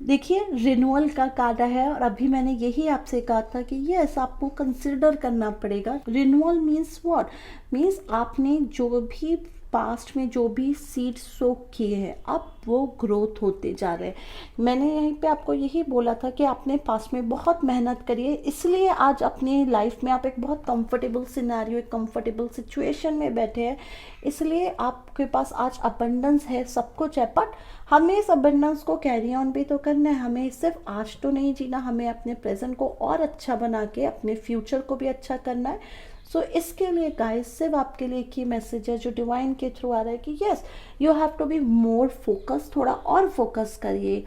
देखिए रिन्यूअल का कार्ड है, और अभी मैंने यही आपसे कहा था कि यस आपको कंसिडर करना पड़ेगा। रिन्यूअल मीन्स व्हाट, मीन्स आपने जो भी पास्ट में जो भी सीड सो किए हैं, अब वो ग्रोथ होते जा रहे हैं। मैंने यहीं पे आपको यही बोला था कि आपने पास्ट में बहुत मेहनत करी है, इसलिए आज अपनी लाइफ में आप एक बहुत कंफर्टेबल सिनेरियो, एक कंफर्टेबल सिचुएशन में बैठे हैं, इसलिए आपके पास आज अबंडेंस है, सब कुछ है। बट हमें इस अबंडेंस को कैरी ऑन भी तो करना है, हमें सिर्फ आज तो नहीं जीना, हमें अपने प्रेजेंट को और अच्छा बना के अपने फ्यूचर को भी अच्छा करना है। सो इसके लिए गाइस सिर्फ आपके लिए एक ही मैसेज है जो डिवाइन के थ्रू आ रहा है कि yes you have to be more focus, थोड़ा और फोकस करिए।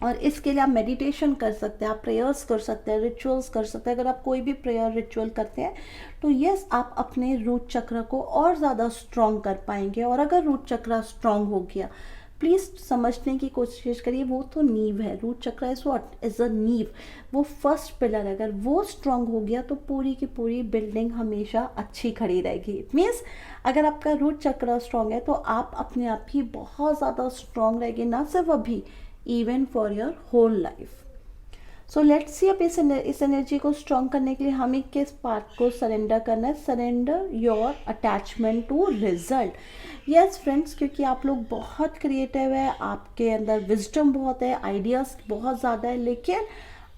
और इसके लिए आप मेडिटेशन कर सकते हैं, आप प्रेयर्स कर सकते हैं, रिचुअल्स कर सकते हैं। अगर आप कोई भी प्रेयर रिचुअल करते हैं तो यस आप अपने रूट चक्र को और ज़्यादा स्ट्रॉन्ग कर पाएंगे। और अगर रूट चक्र स्ट्रॉन्ग हो गया, प्लीज़ समझने की कोशिश करिए, वो तो नींव है। रूट चक्र इज व्हाट, इज अ नींव, वो फर्स्ट पिलर है। अगर वो स्ट्रांग हो गया तो पूरी की पूरी बिल्डिंग हमेशा अच्छी खड़ी रहेगी। मीन्स अगर आपका रूट चक्र स्ट्रांग है तो आप अपने आप ही बहुत ज़्यादा स्ट्रांग रहेंगे, ना सिर्फ अभी, even for your whole life. So let's see, अब इस एनर्जी को स्ट्रॉन्ग करने के लिए हमें किस पार्ट को सरेंडर करना है। Surrender your attachment to result. Yes friends, क्योंकि आप लोग बहुत क्रिएटिव है, आपके अंदर विजडम बहुत है, आइडियाज़ बहुत ज़्यादा है, लेकिन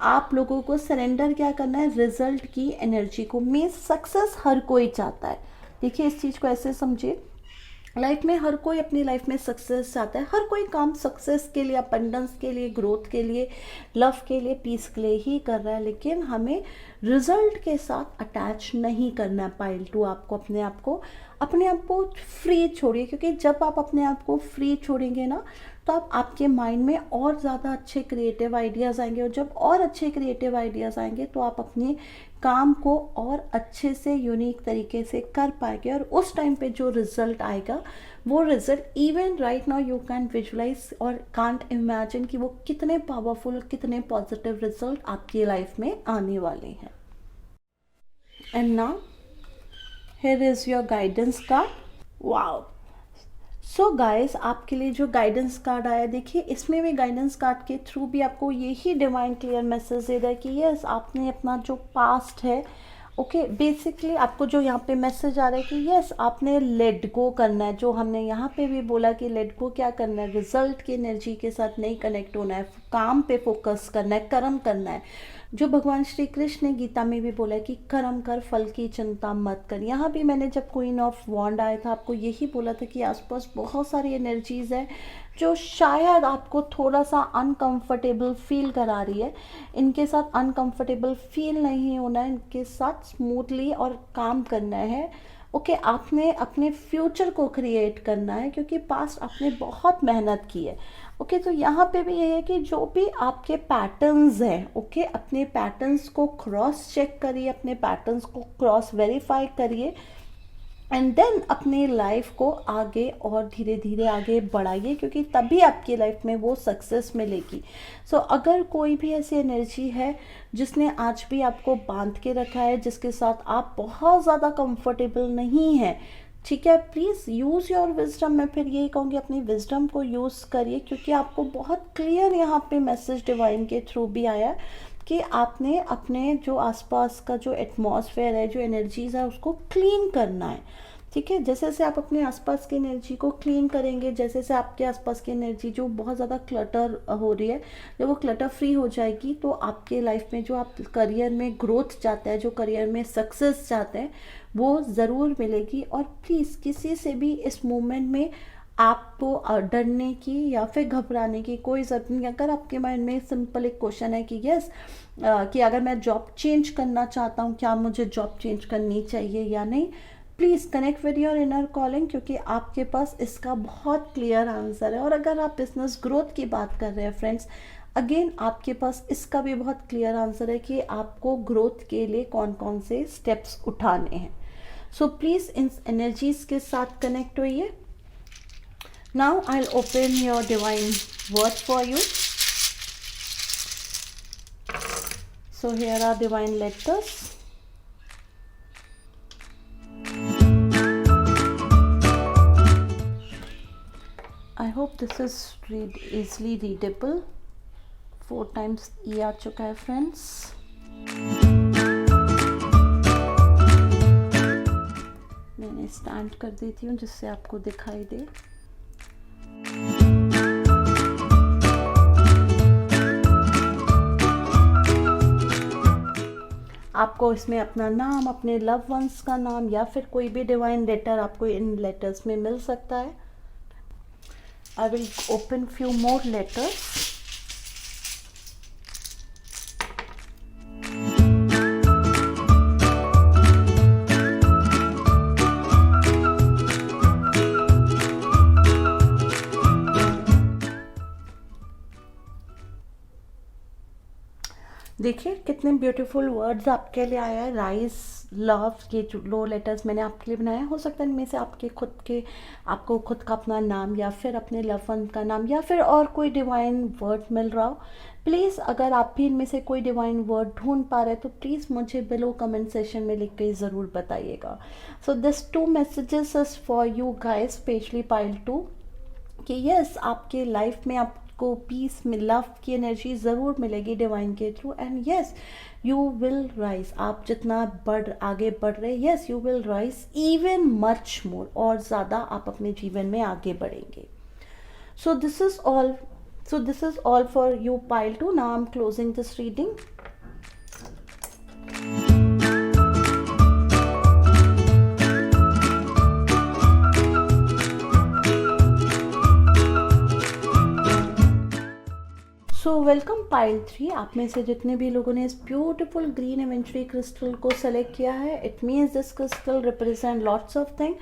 आप लोगों को सरेंडर क्या करना है, रिजल्ट की एनर्जी को। मीन्स सक्सेस हर कोई चाहता है। देखिए इस चीज़ को ऐसे समझिए, लाइफ में हर कोई अपनी लाइफ में सक्सेस चाहता है, हर कोई काम सक्सेस के लिए, अबंडेंस के लिए, ग्रोथ के लिए, लव के लिए, पीस के लिए ही कर रहा है। लेकिन हमें रिजल्ट के साथ अटैच नहीं करना है। पाइल 2 आपको अपने आप को फ्री छोड़िए, क्योंकि जब आप अपने आप को फ्री छोड़ेंगे ना तो आपके माइंड में और ज़्यादा अच्छे क्रिएटिव आइडियाज़ आएंगे। और जब और अच्छे क्रिएटिव आइडियाज़ आएंगे तो आप अपने काम को और अच्छे से यूनिक तरीके से कर पाएंगे। और उस टाइम पे जो रिजल्ट आएगा, वो result even right now you can visualise और कांट इमेजिन कि वो कितने पावरफुल, कितने पॉजिटिव रिजल्ट आपकी लाइफ में आने वाले हैं। And now here is your guidance card. Wow, so guys आपके लिए जो गाइडेंस कार्ड आया, देखिए इसमें भी गाइडेंस कार्ड के थ्रू भी आपको यही डिवाइन क्लियर मैसेज दे रहा है कि यस आपने अपना जो पास्ट है, ओके बेसिकली आपको जो यहाँ पे मैसेज आ रहा है कि यस आपने लेट गो करना है। जो हमने यहाँ पे भी बोला कि लेट गो क्या करना है, रिजल्ट की एनर्जी के साथ नहीं कनेक्ट होना है, काम पे फोकस करना है, कर्म करना है। जो भगवान श्री कृष्ण ने गीता में भी बोला है कि कर्म कर, फल की चिंता मत कर। यहाँ भी मैंने जब क्वीन ऑफ वॉन्ड आया था आपको यही बोला था कि आसपास बहुत सारी एनर्जीज़ है जो शायद आपको थोड़ा सा अनकंफर्टेबल फील करा रही है। इनके साथ अनकंफर्टेबल फील नहीं होना है, इनके साथ स्मूथली और काम करना है। ओके आपने अपने फ्यूचर को क्रिएट करना है, क्योंकि पास्ट आपने बहुत मेहनत की है। ओके तो यहाँ पे भी यही है कि जो भी आपके पैटर्न्स हैं, ओके अपने पैटर्न्स को क्रॉस चेक करिए, अपने पैटर्न्स को क्रॉस वेरीफाई करिए, एंड देन अपनी लाइफ को आगे और धीरे धीरे आगे बढ़ाइए, क्योंकि तभी आपकी लाइफ में वो सक्सेस मिलेगी। सो अगर कोई भी ऐसी एनर्जी है जिसने आज भी आपको बांध के रखा है, जिसके साथ आप बहुत ज़्यादा कंफर्टेबल नहीं हैं, ठीक है, प्लीज़ यूज़ योर विजडम। मैं फिर यही कहूँगी अपनी विजडम को यूज़ करिए, क्योंकि आपको बहुत क्लियर यहाँ पे मैसेज डिवाइन के थ्रू भी आया है कि आपने अपने जो आसपास का जो एटमॉस्फेयर है, जो एनर्जीज़ है, उसको क्लीन करना है। ठीक है, जैसे जैसे आप अपने आसपास की एनर्जी को क्लीन करेंगे, जैसे जैसे आपके आसपास की एनर्जी जो बहुत ज़्यादा क्लटर हो रही है, जब वो क्लटर फ्री हो जाएगी तो आपके लाइफ में जो आप करियर में ग्रोथ चाहते हैं, जो करियर में सक्सेस चाहते हैं, वो ज़रूर मिलेगी। और प्लीज़ किसी से भी इस मोमेंट में आपको डरने की या फिर घबराने की कोई ज़रूरत नहीं। अगर आपके माइंड में सिंपल एक क्वेश्चन है कि यस कि अगर मैं जॉब चेंज करना चाहता हूँ, क्या मुझे जॉब चेंज करनी चाहिए या नहीं, please connect with your inner calling, क्योंकि आपके पास इसका बहुत क्लियर आंसर है। और अगर आप बिजनेस ग्रोथ की बात कर रहे हैं फ्रेंड्स, अगेन आपके पास इसका भी बहुत क्लियर आंसर है कि आपको ग्रोथ के लिए कौन कौन से स्टेप्स उठाने हैं। सो प्लीज़ इन एनर्जीज़ के साथ कनेक्ट होइए। Now I will open your divine word for you. So here are divine letters. I hope this is easily readable. 4 times E आ चुका है फ्रेंड्स. मैंने स्टैंड कर देती हूँ जिससे आपको दिखाई दे. आपको इसमें अपना नाम, अपने लव वंस का नाम या फिर कोई भी डिवाइन लेटर आपको इन लेटर्स में मिल सकता है. I will open few more letters. देखिए कितने ब्यूटीफुल वर्ड्स आपके लिए आया है. राइज, लव, ये जो लो लेटर्स मैंने आपके लिए बनाया. हो सकता है इनमें से आपको खुद का अपना नाम या फिर अपने लव वन का नाम या फिर और कोई डिवाइन वर्ड मिल रहा हो. प्लीज़ अगर आप भी इनमें से कोई डिवाइन वर्ड ढूंढ पा रहे हैं तो प्लीज़ मुझे बिलो कमेंट सेशन में लिख के ज़रूर बताइएगा. So this 2 messages is for you guys, specially pile 2, कि यस आपके लाइफ में आपको पीस में लव की एनर्जी ज़रूर मिलेगी डिवाइन के through. And yes you will rise. आप जितना आगे बढ़ रहे, yes you will rise even much more, और ज़्यादा आप अपने जीवन में आगे बढ़ेंगे. So this is all for you pile 2. Now I am closing this reading. So welcome pile 3. आप में से जितने भी लोगों ने इस ब्यूटीफुल ग्रीन एवेंचुरी क्रिस्टल को सेलेक्ट किया है, it means this crystal represent lots of thing.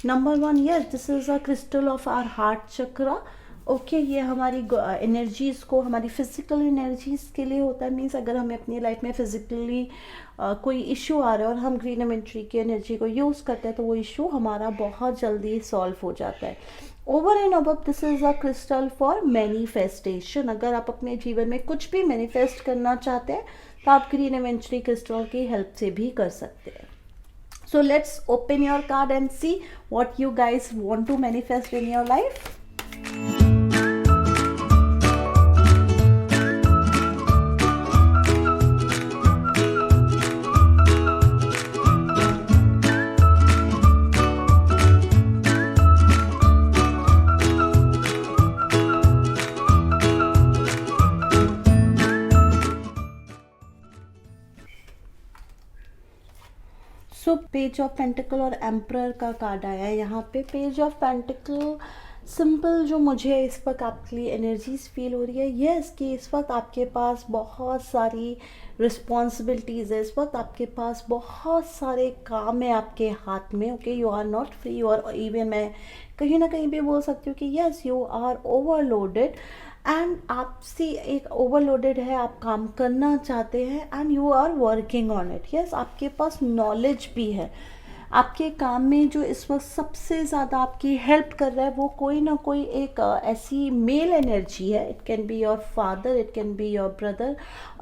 Number 1, yes this is a crystal of our heart chakra. Okay, ये हमारी एनर्जीज़ को, हमारी फिजिकल एनर्जीज़ के लिए होता है. मीन्स अगर हमें अपनी लाइफ में फिजिकली कोई इशू आ रहा है और हम ग्रीन एवेंचुरी की एनर्जी को यूज़ करते हैं तो वो इशू हमारा बहुत जल्दी सॉल्व हो जाता है. Over and above this is a crystal for manifestation. अगर आप अपने जीवन में कुछ भी मैनिफेस्ट करना चाहते हैं तो आप ग्रीन एवेंचुरी क्रिस्टल की हेल्प से भी कर सकते हैं. So let's open your card and see what you guys want to manifest in your life. So page of pentacle और एम्परर का कार्ड आया है यहाँ पे. पेज ऑफ पेंटिकल सिंपल जो मुझे इस वक्त आपके लिए एनर्जीज फील हो रही है, यस कि इस वक्त आपके पास बहुत सारी रिस्पॉन्सिबिलिटीज़ है. इस वक्त आपके पास बहुत सारे काम है आपके हाथ में. Okay, you are not free. और इवन मैं कहीं ना कहीं भी बोल सकती हूँ कि yes you are overloaded. And आपसे एक ओवरलोडेड है, आप काम करना चाहते हैं and you are working on it. Yes आपके पास नॉलेज भी है. आपके काम में जो इस वक्त सबसे ज़्यादा आपकी हेल्प कर रहा है वो कोई ना कोई एक ऐसी मेल एनर्जी है. It can be your father, it can be your brother,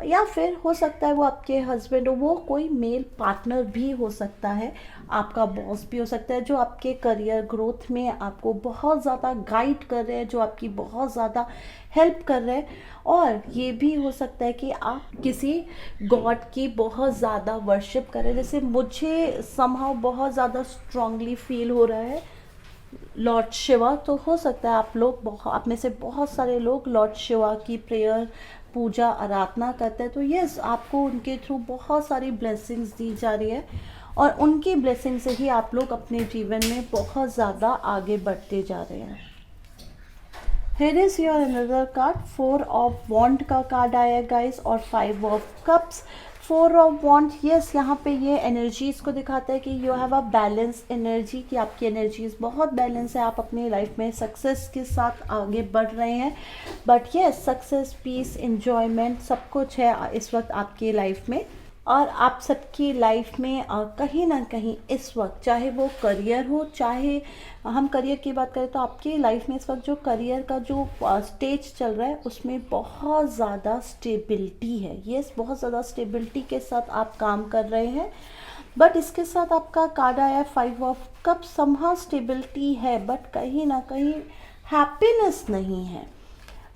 या फिर हो सकता है वो आपके हस्बैंड हो. वो कोई मेल पार्टनर भी हो सकता है, आपका बॉस भी हो सकता है, जो आपके करियर ग्रोथ में आपको बहुत ज़्यादा गाइड कर रहे हैं, जो आपकी बहुत ज़्यादा हेल्प कर रहे हैं. और ये भी हो सकता है कि आप किसी गॉड की बहुत ज़्यादा वर्शिप करें. जैसे मुझे समहाउ बहुत ज़्यादा स्ट्रांगली फील हो रहा है लॉर्ड शिवा. तो हो सकता है आप में से बहुत सारे लोग लॉर्ड शिवा की प्रेयर, पूजा, आराधना करते हैं. तो यस आपको उनके थ्रू बहुत सारी ब्लेसिंग्स दी जा रही है और उनकी ब्लेसिंग से ही आप लोग अपने जीवन में बहुत ज़्यादा आगे बढ़ते जा रहे हैं. Here is your another card. 4 of Wand का कार्ड आया गाइस और 5 of Cups. 4 of Wand, yes यहाँ पे ये एनर्जीज़ को दिखाता है कि you have a balance energy, कि आपकी एनर्जीज़ बहुत बैलेंस है. आप अपनी लाइफ में सक्सेस के साथ आगे बढ़ रहे हैं. But yes success, peace, enjoyment सब कुछ है इस वक्त आपकी लाइफ में. और आप सबकी लाइफ में कहीं ना कहीं इस वक्त, चाहे वो करियर हो, चाहे हम करियर की बात करें तो आपकी लाइफ में इस वक्त जो करियर का जो स्टेज चल रहा है उसमें बहुत ज़्यादा स्टेबिलिटी है। यस, बहुत ज़्यादा स्टेबिलिटी के साथ आप काम कर रहे हैं। बट इसके साथ आपका कार्ड आया है 5 ऑफ कप। समहा स्टेबिलिटी है बट कहीं ना कहीं हैप्पीनेस नहीं है।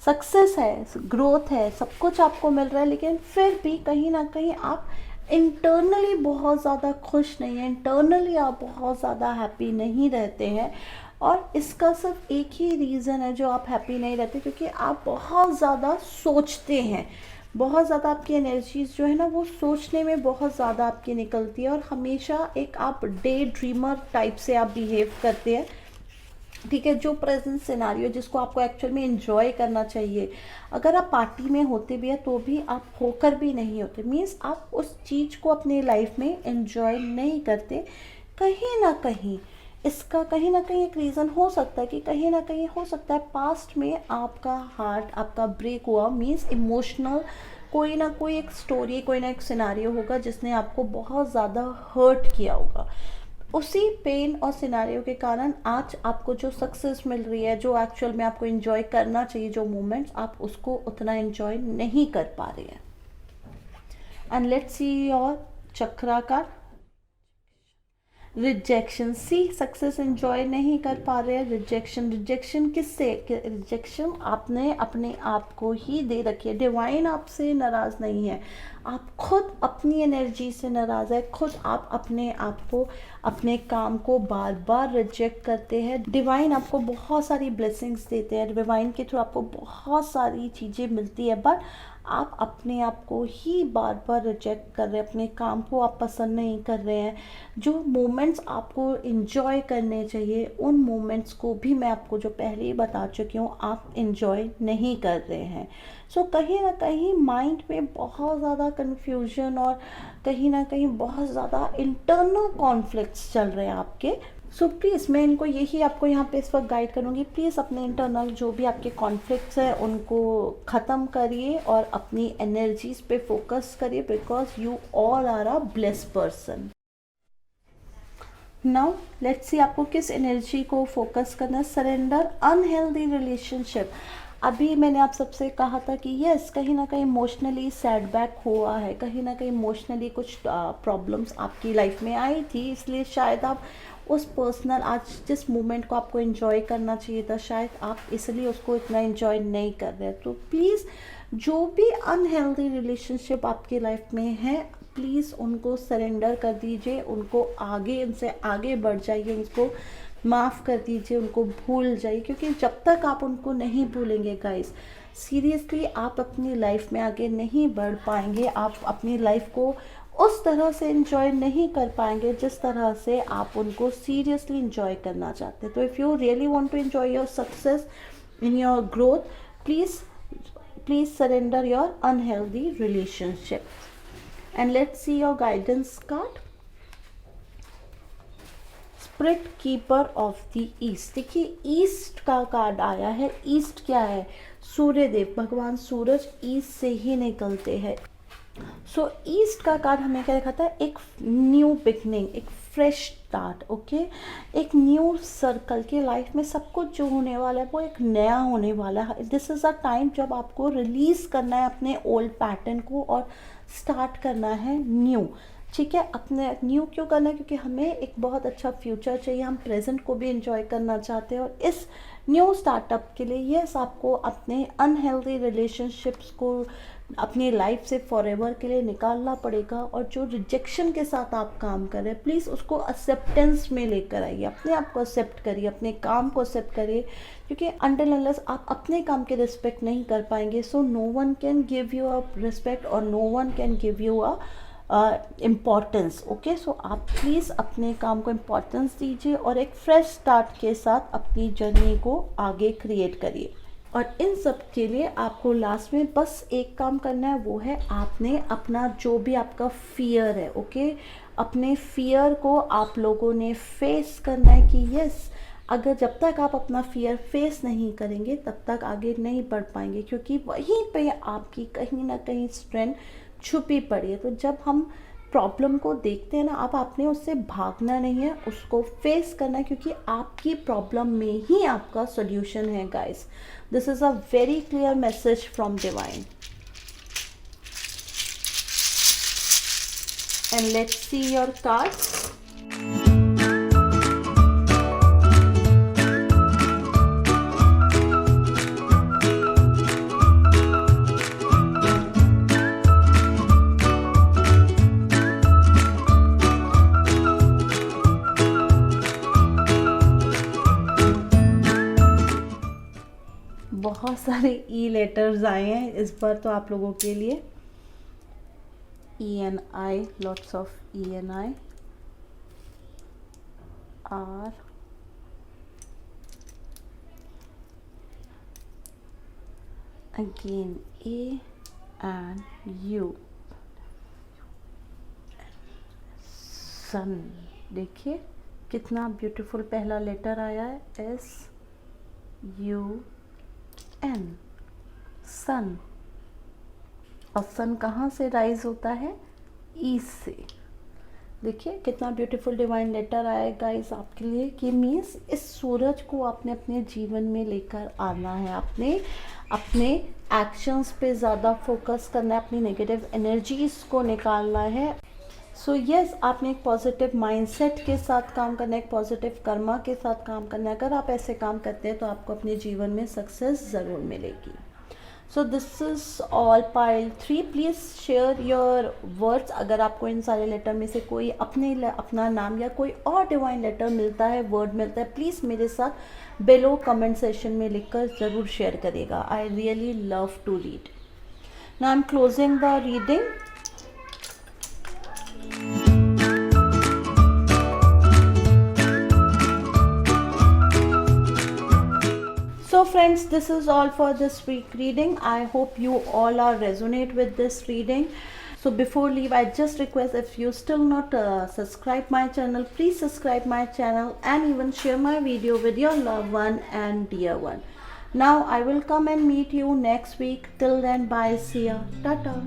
सक्सेस है, ग्रोथ है, सब कुछ आपको मिल रहा है, लेकिन फिर भी कहीं ना कहीं आप इंटरनली बहुत ज़्यादा खुश नहीं हैं, इंटरनली आप बहुत ज़्यादा हैप्पी नहीं रहते हैं। और इसका सिर्फ एक ही रीज़न है जो आप हैप्पी नहीं रहते, क्योंकि आप बहुत ज़्यादा सोचते हैं। बहुत ज़्यादा आपकी एनर्जीज जो है ना वो सोचने में बहुत ज़्यादा आपकी निकलती है, और हमेशा एक आप डे ड्रीमर टाइप से आप बिहेव करते हैं। ठीक है, जो प्रेजेंट सिनारियो जिसको आपको एक्चुअल में एंजॉय करना चाहिए, अगर आप पार्टी में होते भी हैं तो भी आप होकर भी नहीं होते, मीन्स आप उस चीज़ को अपनी लाइफ में एंजॉय नहीं करते। कहीं ना कहीं इसका कहीं ना कहीं एक रीज़न हो सकता है कि कहीं ना कहीं हो सकता है पास्ट में आपका हार्ट आपका ब्रेक हुआ, मीन्स इमोशनल कोई ना कोई एक स्टोरी, कोई ना एक सिनारियो होगा जिसने आपको बहुत ज़्यादा हर्ट किया होगा। उसी पेन और सिनारियो के कारण आज आपको जो सक्सेस मिल रही है, जो एक्चुअल में आपको एंजॉय करना चाहिए, जो मोमेंट्स, आप उसको उतना एंजॉय नहीं कर पा रहे हैं। एंड लेट्स सी योर चक्रा का रिजेक्शन। सी, सक्सेस एंजॉय नहीं कर पा रहे हैं। रिजेक्शन, रिजेक्शन किससे? रिजेक्शन आपने अपने आप को ही दे रखी है। डिवाइन आपसे नाराज़ नहीं है, आप खुद अपनी एनर्जी से नाराज़ है। खुद आप अपने आप को, अपने काम को बार बार रिजेक्ट करते हैं। डिवाइन आपको बहुत सारी ब्लेसिंग्स देते हैं, डिवाइन के थ्रू आपको बहुत सारी चीज़ें मिलती है, बट आप अपने आप को ही बार बार रिजेक्ट कर रहे हैं, अपने काम को आप पसंद नहीं कर रहे हैं। जो मोमेंट्स आपको इन्जॉय करने चाहिए उन मोमेंट्स को भी मैं आपको जो पहले ही बता चुकी हूँ आप इन्जॉय नहीं कर रहे हैं। सो कहीं ना कहीं माइंड में बहुत ज़्यादा कन्फ्यूजन और कहीं ना कहीं बहुत ज़्यादा इंटरनल कॉन्फ्लिक्ट्स चल रहे हैं आपके। सो प्लीज़ मैं इनको यही आपको यहाँ पे इस वक्त गाइड करूँगी, प्लीज़ अपने इंटरनल जो भी आपके कॉन्फ्लिक्ट्स हैं उनको ख़त्म करिए और अपनी एनर्जीज पे फोकस करिए, because you all are a blessed person. Now let's see आपको किस एनर्जी को फोकस करना है। Surrender, unhealthy relationship. अभी मैंने आप सबसे कहा था कि यस, कहीं ना कहीं इमोशनली सेटबैक हुआ है, कहीं ना कहीं इमोशनली कुछ प्रॉब्लम्स आपकी लाइफ में आई थी, इसलिए शायद आप उस पर्सनल आज जिस मोमेंट को आपको एंजॉय करना चाहिए था, शायद आप इसलिए उसको इतना एंजॉय नहीं कर रहे। तो प्लीज़ जो भी अनहेल्दी रिलेशनशिप आपकी लाइफ में है, प्लीज़ उनको सरेंडर कर दीजिए, उनको आगे, इनसे आगे बढ़ जाइए, उनको माफ़ कर दीजिए, उनको भूल जाइए, क्योंकि जब तक आप उनको नहीं भूलेंगे गाइस, सीरियसली आप अपनी लाइफ में आगे नहीं बढ़ पाएंगे। आप अपनी लाइफ को उस तरह से इंजॉय नहीं कर पाएंगे जिस तरह से आप उनको सीरियसली इंजॉय करना चाहते हैं। तो if you really want to enjoy your success in your growth, please surrender your unhealthy relationship. And let's see your guidance card. Spirit keeper of the east. देखिए ईस्ट का कार्ड आया है। ईस्ट क्या है? सूर्य देव, भगवान सूरज ईस्ट से ही निकलते हैं। सो ईस्ट का कार्ड हमें क्या दिखाता है? एक न्यू बिगनिंग, एक फ्रेश स्टार्ट। ओके, एक न्यू सर्कल की लाइफ में सब कुछ जो होने वाला है वो एक नया होने वाला है। दिस इज़ अ टाइम जब आपको रिलीज़ करना है अपने ओल्ड पैटर्न को और स्टार्ट करना है न्यू। ठीक है, अपने न्यू क्यों करना है? क्योंकि हमें एक बहुत अच्छा फ्यूचर चाहिए, हम प्रेजेंट को भी इंजॉय करना चाहते हैं, और इस न्यू स्टार्टअप के लिए यस आपको अपने अनहेल्दी रिलेशनशिप्स को अपनी लाइफ से फॉरएवर के लिए निकालना पड़ेगा। और जो रिजेक्शन के साथ आप काम कर रहे हैं, प्लीज़ उसको एक्सेप्टेंस में लेकर आइए, अपने आप को एक्सेप्ट करिए, अपने काम को एक्सेप्ट करिए, क्योंकि अनटिल अनलेस आप अपने काम की रिस्पेक्ट नहीं कर पाएंगे, so no one can give you a respect और no one can give you a importance. Okay, so आप प्लीज़ अपने काम को इम्पॉर्टेंस दीजिए और एक फ्रेश स्टार्ट के साथ अपनी जर्नी को आगे क्रिएट करिए। और इन सब के लिए आपको लास्ट में बस एक काम करना है, वो है आपने अपना जो भी आपका फियर है, ओके, अपने फियर को आप लोगों ने फेस करना है कि यस, अगर जब तक आप अपना फियर फेस नहीं करेंगे तब तक आगे नहीं बढ़ पाएंगे, क्योंकि वहीं पे आपकी कहीं ना कहीं स्ट्रेंथ छुपी पड़ी है। तो जब हम प्रॉब्लम को देखते हैं ना, अब आपने उससे भागना नहीं है, उसको फेस करना है, क्योंकि आपकी प्रॉब्लम में ही आपका सॉल्यूशन है guys. This is a very clear message from divine. And let's see your cards. बहुत सारे ई लेटर्स आए हैं इस बार तो आप लोगों के लिए। ENI, lots of ENI, R, again A and U, सन। देखिए कितना ब्यूटीफुल पहला लेटर आया है, SUN, सन। और सन कहाँ से राइज होता है? ईस्ट से। देखिए कितना ब्यूटीफुल डिवाइन लेटर आया गाइस आपके लिए, कि मीन्स इस सूरज को आपने अपने जीवन में लेकर आना है, आपने अपने एक्शंस पे ज़्यादा फोकस करना है, अपनी नेगेटिव एनर्जीज को निकालना है। सो यस, आपने एक पॉजिटिव माइंडसेट के साथ काम करना है, एक पॉजिटिव कर्मा के साथ काम करना है। अगर आप ऐसे काम करते हैं तो आपको अपने जीवन में सक्सेस ज़रूर मिलेगी। So this is all pile 3। Please share your words. अगर आपको इन सारे लेटर में से कोई अपना नाम या कोई और डिवाइन लेटर मिलता है, वर्ड मिलता है, प्लीज़ मेरे साथ बिलो कमेंट सेशन में लिखकर ज़रूर शेयर करिएगा। I really love to read. Now I am closing the reading. So friends, this is all for this week reading. I hope you all are resonate with this reading. So before leave, I just request, if you still not subscribe my channel, please subscribe my channel and even share my video with your loved one and dear one. Now I will come and meet you next week. Till then, bye, see ya, tata.